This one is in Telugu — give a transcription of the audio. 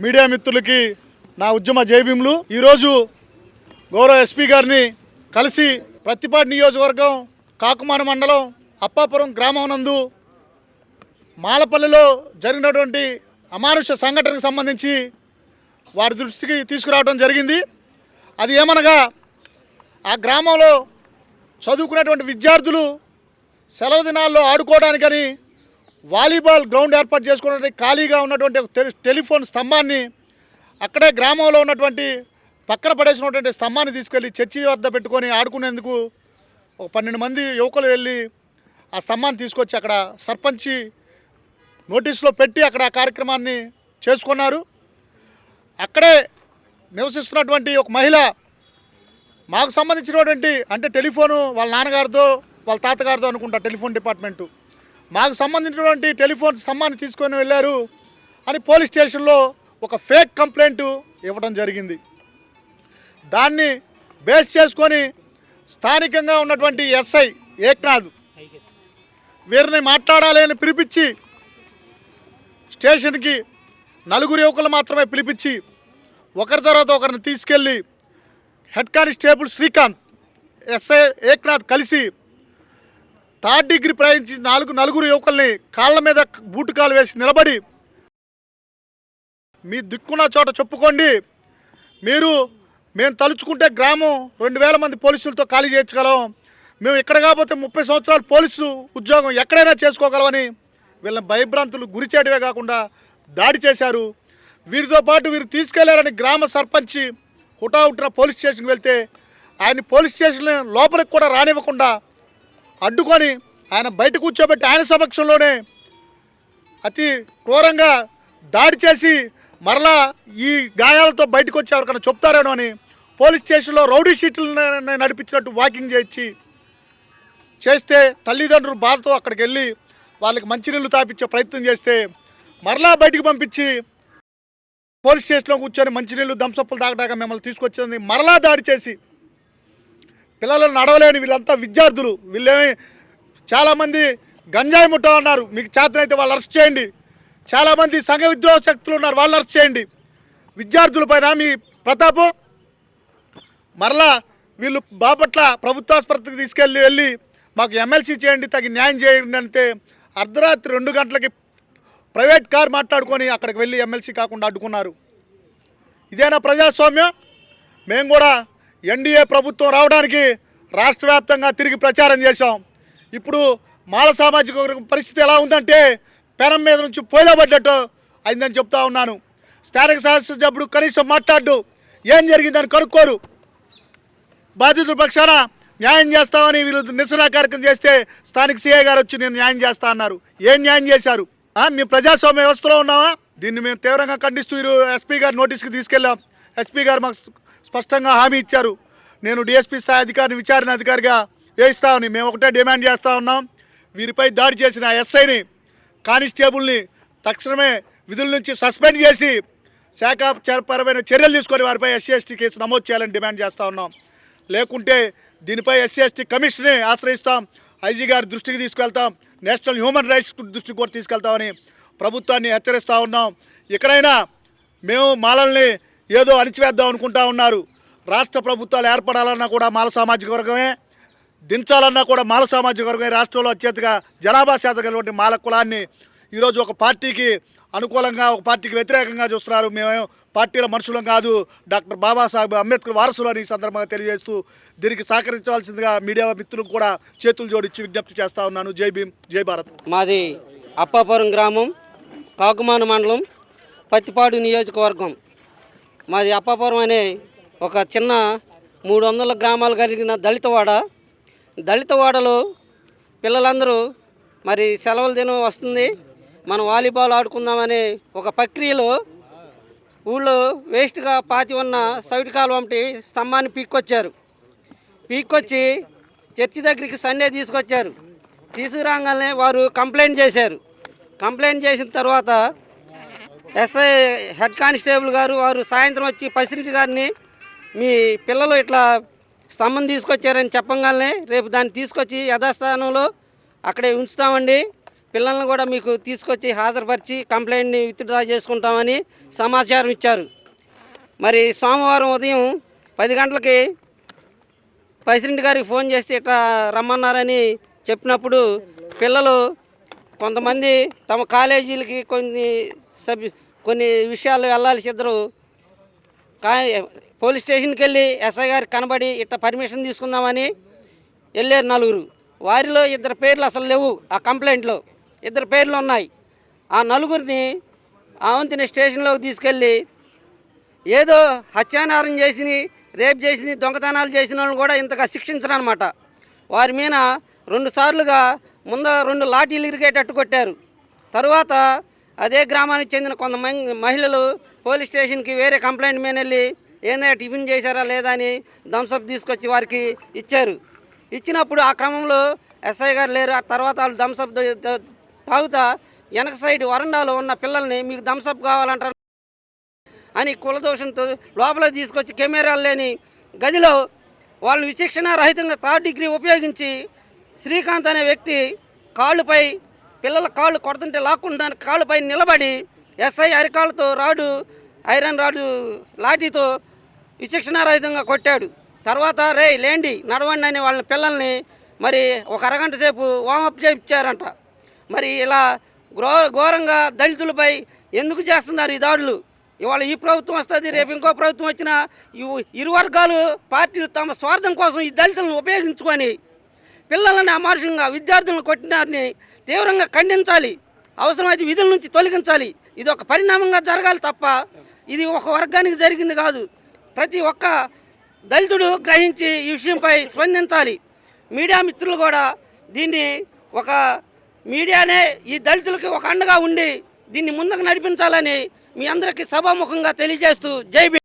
మీడియా మిత్రులకి నా ఉద్యమ జైభీములు. ఈరోజు గౌరవ ఎస్పీ గారిని కలిసి ప్రత్తిపాడు నియోజకవర్గం కాకుమాన మండలం అప్పాపురం గ్రామం నందు మాలపల్లిలో జరిగినటువంటి అమానుష సంఘటనకు సంబంధించి వారి దృష్టికి తీసుకురావడం జరిగింది. అది ఏమనగా, ఆ గ్రామంలో చదువుకునేటువంటి విద్యార్థులు సెలవు దినాల్లో ఆడుకోవడానికని వాలీబాల్ గ్రౌండ్ ఏర్పాటు చేసుకోవడానికి ఖాళీగా ఉన్నటువంటి టెలిఫోన్ స్తంభాన్ని అక్కడే గ్రామంలో ఉన్నటువంటి పక్కన పడేసినటువంటి స్తంభాన్ని తీసుకెళ్ళి చర్చి వద్ద పెట్టుకొని ఆడుకునేందుకు ఒక 12 మంది యువకులు వెళ్ళి ఆ స్తంభాన్ని తీసుకొచ్చి అక్కడ సర్పంచి నోటీసులో పెట్టి అక్కడ ఆ కార్యక్రమాన్ని చేసుకున్నారు. అక్కడే నివసిస్తున్నటువంటి ఒక మహిళ మాకు సంబంధించినటువంటి అంటే టెలిఫోను వాళ్ళ నాన్నగారితో వాళ్ళ తాతగారితో అనుకుంటా టెలిఫోన్ డిపార్ట్మెంటు మాకు సంబంధించినటువంటి టెలిఫోన్ స్తంభాన్ని తీసుకొని వెళ్ళారు అని పోలీస్ స్టేషన్లో ఒక ఫేక్ కంప్లైంట్ ఇవ్వడం జరిగింది. దాన్ని బేస్ చేసుకొని స్థానికంగా ఉన్నటువంటి ఎస్ఐ ఏక్నాథ్ వీరిని మాట్లాడాలి అని పిలిపించి స్టేషన్కి 4 యువకులు మాత్రమే పిలిపించి ఒకరి తర్వాత ఒకరిని తీసుకెళ్ళి head constable Srikanth, SI Eknath కలిసి 3rd డిగ్రీ ప్రయోగించి 4 యువకుల్ని కాళ్ళ మీద బూటుకాలు వేసి నిలబడి, మీ దిక్కున్న చోట చెప్పుకోండి, మేము తలుచుకుంటే గ్రామం 2000 మంది పోలీసులతో ఖాళీ చేయించగలం, మేము ఇక్కడ కాకపోతే 30 సంవత్సరాలు పోలీసు ఉద్యోగం ఎక్కడైనా చేసుకోగలమని వీళ్ళని భయభ్రాంతులు గురి చేయడమే కాకుండా దాడి చేశారు. వీరితో పాటు వీరు తీసుకెళ్లారని గ్రామ సర్పంచి హుటాహుటిన పోలీస్ స్టేషన్కి వెళ్తే ఆయన పోలీస్ స్టేషన్ లోపలికి కూడా రానివ్వకుండా అడ్డుకొని ఆయన బయట కూర్చోబెట్టి ఆయన సమక్షంలోనే అతి క్రూరంగా దాడి చేసి మరలా ఈ గాయాలతో బయటకు వచ్చి ఎవరికైనా చెప్తారేనో అని పోలీస్ స్టేషన్లో రౌడీ షీట్లను నడిపించినట్టు వాకింగ్ చేస్తే తల్లిదండ్రులు బాధతో అక్కడికి వెళ్ళి వాళ్ళకి మంచినీళ్ళు తాపించే ప్రయత్నం చేస్తే మరలా బయటికి పంపించి పోలీస్ స్టేషన్లో కూర్చొని మంచినీళ్ళు దంసప్పులు తాగడానికి మిమ్మల్ని తీసుకొచ్చింది మరలా దాడి చేసి పిల్లలు నడవలేని వీళ్ళంతా విద్యార్థులు, వీళ్ళేమి చాలామంది గంజాయి ముఠా ఉన్నారు, మీకు చేతనైతే వాళ్ళు అరెస్ట్ చేయండి, చాలామంది సంఘ విద్రోహ శక్తులు ఉన్నారు, వాళ్ళు అరెస్ట్ చేయండి. విద్యార్థులపైన మీ ప్రతాపం. మరలా వీళ్ళు బాపట్ల ప్రభుత్వ ఆసుపత్రికి వెళ్ళి మాకు ఎమ్మెల్సీ చేయండి, తగిన న్యాయం చేయండి అంటే అర్ధరాత్రి 2 గంటలకి ప్రైవేట్ కార్ మాట్లాడుకొని అక్కడికి వెళ్ళి ఎమ్మెల్సీ కాకుండా అడ్డుకున్నారు. ఇదేనా ప్రజాస్వామ్యం? మేము కూడా ఎన్డీఏ ప్రభుత్వం రావడానికి రాష్ట్ర వ్యాప్తంగా తిరిగి ప్రచారం చేశాం. ఇప్పుడు మాల సామాజిక వర్గం పరిస్థితి ఎలా ఉందంటే పెనం మీద నుంచి పోయిలబడ్డట్టు అయిందని చెప్తా ఉన్నాను. స్థానిక శాసనసభ్యుడు కనీసం మాట్లాడు, ఏం జరిగిందని కనుక్కోరు. బాధితుల పక్షాన న్యాయం చేస్తామని వీళ్ళు నిరసన కార్యక్రమం చేస్తే స్థానిక సీఐ గారు వచ్చి నేను న్యాయం చేస్తా అన్నారు. ఏం న్యాయం చేశారు? మేము ప్రజాస్వామ్య వ్యవస్థలో ఉన్నామా? దీన్ని మేము తీవ్రంగా ఖండిస్తూ ఎస్పీ గారి నోటీస్కి తీసుకెళ్ళాం. ఎస్పీ గారు మాకు స్పష్టంగా హామీ ఇచ్చారు, నేను డిఎస్పీ స్థాయి అధికారిని విచారణ అధికారిగా వేయిస్తామని. మేము ఒకటే డిమాండ్ చేస్తూ ఉన్నాం, వీరిపై దాడి చేసిన ఎస్ఐని కానిస్టేబుల్ని తక్షణమే విధుల నుంచి సస్పెండ్ చేసి శాఖాపరమైన చర్యలు తీసుకొని వారిపై SC/ST కేసు నమోదు చేయాలని డిమాండ్ చేస్తూ ఉన్నాం. లేకుంటే దీనిపై SC/ST కమిషన్ని ఆశ్రయిస్తాం, ఐజీ గారి దృష్టికి తీసుకెళ్తాం, నేషనల్ హ్యూమన్ రైట్స్ దృష్టికి కూడా తీసుకెళ్తామని ప్రభుత్వాన్ని హెచ్చరిస్తూ ఉన్నాం. ఇకనైనా మేము మాలల్ని ఏదో అణిచివేద్దాం అనుకుంటా ఉన్నారు. రాష్ట్ర ప్రభుత్వాలు ఏర్పడాలన్నా కూడా మాల సామాజిక వర్గమే, దించాలన్నా కూడా మాల సామాజిక వర్గమే. రాష్ట్రంలో అత్యధిక జనాభా శాతం కలిగినటువంటి మాల కులాన్ని ఈరోజు ఒక పార్టీకి అనుకూలంగా ఒక పార్టీకి వ్యతిరేకంగా చూస్తున్నారు. మేము పార్టీల మనుషులం కాదు, డాక్టర్ బాబాసాహెబ్ అంబేద్కర్ వారసులు అని ఈ సందర్భంగా తెలియజేస్తూ దీనికి సహకరించవలసిందిగా మీడియా మిత్రులకు కూడా చేతులు జోడించి విజ్ఞప్తి చేస్తూ ఉన్నాను. జై భీమ్, జై భారత్. మాది అప్పాపురం గ్రామం, కాకుమాన మండలం, పత్తిపాడు నియోజకవర్గం. మాది అప్పాపురం అనే ఒక చిన్న 300 గ్రామాలు కలిగిన దళితవాడలో పిల్లలందరూ మరి సెలవుల దినం వస్తుంది, మనం వాలీబాల్ ఆడుకుందామనే ఒక ప్రక్రియలో ఊళ్ళో వేస్ట్గా పాతి ఉన్న సైడ్ కాలువ వంటి స్తంభాన్ని పీక్కొచ్చి చర్చి దగ్గరికి సండే తీసుకొచ్చారు. తీసుకురాగానే వారు కంప్లైంట్ చేసిన తర్వాత ఎస్ఐ హెడ్ కానిస్టేబుల్ గారు వారు సాయంత్రం వచ్చి ప్రెసిడెంట్ గారిని మీ పిల్లలు ఇట్లా స్తంభం తీసుకొచ్చారని చెప్పగానే రేపు దాన్ని తీసుకొచ్చి యథాస్థానంలో అక్కడే ఉంచుతామండి, పిల్లల్ని కూడా మీకు తీసుకొచ్చి హాజరుపరిచి కంప్లైంట్ని విత్డ్రా చేసుకుంటామని సమాచారం ఇచ్చారు. మరి సోమవారం ఉదయం 10 గంటలకి ప్రెసిడెంట్ గారికి ఫోన్ చేసి ఇట్లా రమ్మన్నారని చెప్పినప్పుడు పిల్లలు కొంతమంది తమ కాలేజీలకి కొన్ని విషయాలు వెళ్ళాల్సి ఇద్దరు పోలీస్ స్టేషన్కి వెళ్ళి ఎస్ఐ గారికి కనబడి ఇట్లా పర్మిషన్ తీసుకుందామని వెళ్ళారు 4. వారిలో 2 పేర్లు అసలు లేవు. ఆ కంప్లైంట్లో 2 పేర్లు ఉన్నాయి. ఆ 4ని అవంతిని స్టేషన్లోకి తీసుకెళ్ళి ఏదో హత్యాచారం చేసి రేప్ చేసి దొంగతనాలు చేసిన వాళ్ళని కూడా ఇంతగా శిక్షించరనమాట. వారి మీద 2 సార్లుగా ముందు 2 లాఠీలు ఇరిగేటట్టు కొట్టారు. తరువాత అదే గ్రామానికి చెందిన కొంతమంది మహిళలు పోలీస్ స్టేషన్కి వేరే కంప్లైంట్ మీద వెళ్ళి ఏంటంటే టిఫిన్ చేశారా లేదా అని థమ్స్అప్ తీసుకొచ్చి వారికి ఇచ్చారు. ఇచ్చినప్పుడు ఆ క్రమంలో ఎస్ఐ గారు లేరు. ఆ తర్వాత వాళ్ళు థమ్స్అప్ తాగుతా వెనక సైడ్ వరండాలో ఉన్న పిల్లల్ని మీకు థమ్స్అప్ కావాలంటారు అని కులదోషంతో లోపల తీసుకొచ్చి కెమెరాలు లేని గదిలో వాళ్ళు విచక్షణ రహితంగా 3rd డిగ్రీ ఉపయోగించి శ్రీకాంత్ అనే వ్యక్తి కాళ్ళుపై పిల్లల కాళ్ళు కొడుతుంటే లాక్కుండా కాళ్ళపై నిలబడి ఎస్ఐ అరికాళ్ళతో ఐరన్ రాడు లాఠీతో విచక్షణ రహితంగా కొట్టాడు. తర్వాత లేండి నడవండి అని వాళ్ళ పిల్లల్ని మరి ఒక అరగంట సేపు వామప్ చేయించారంట. మరి ఇలా ఘోరంగా దళితులపై ఎందుకు చేస్తున్నారు ఈ దాడులు? ఇవాళ ఈ ప్రభుత్వం వస్తుంది, రేపు ఇంకో ప్రభుత్వం వచ్చినా ఇరు వర్గాలు పార్టీలు తమ స్వార్థం కోసం ఈ దళితులను ఉపయోగించుకొని పిల్లలని అమానుషంగా విద్యార్థులను కొట్టినారని తీవ్రంగా ఖండించాలి. అవసరమైతే విధుల నుంచి తొలగించాలి. ఇది ఒక పరిణామంగా జరగాలి తప్ప ఇది ఒక వర్గానికి జరిగింది కాదు. ప్రతి ఒక్క దళితుడు గ్రహించి ఈ విషయంపై స్పందించాలి. మీడియా మిత్రులు కూడా దీన్ని ఒక మీడియానే ఈ దళితులకి ఒక అండగా ఉండి దీన్ని ముందుకు నడిపించాలని మీ అందరికీ సభాముఖంగా తెలియజేస్తూ జై భీమ్.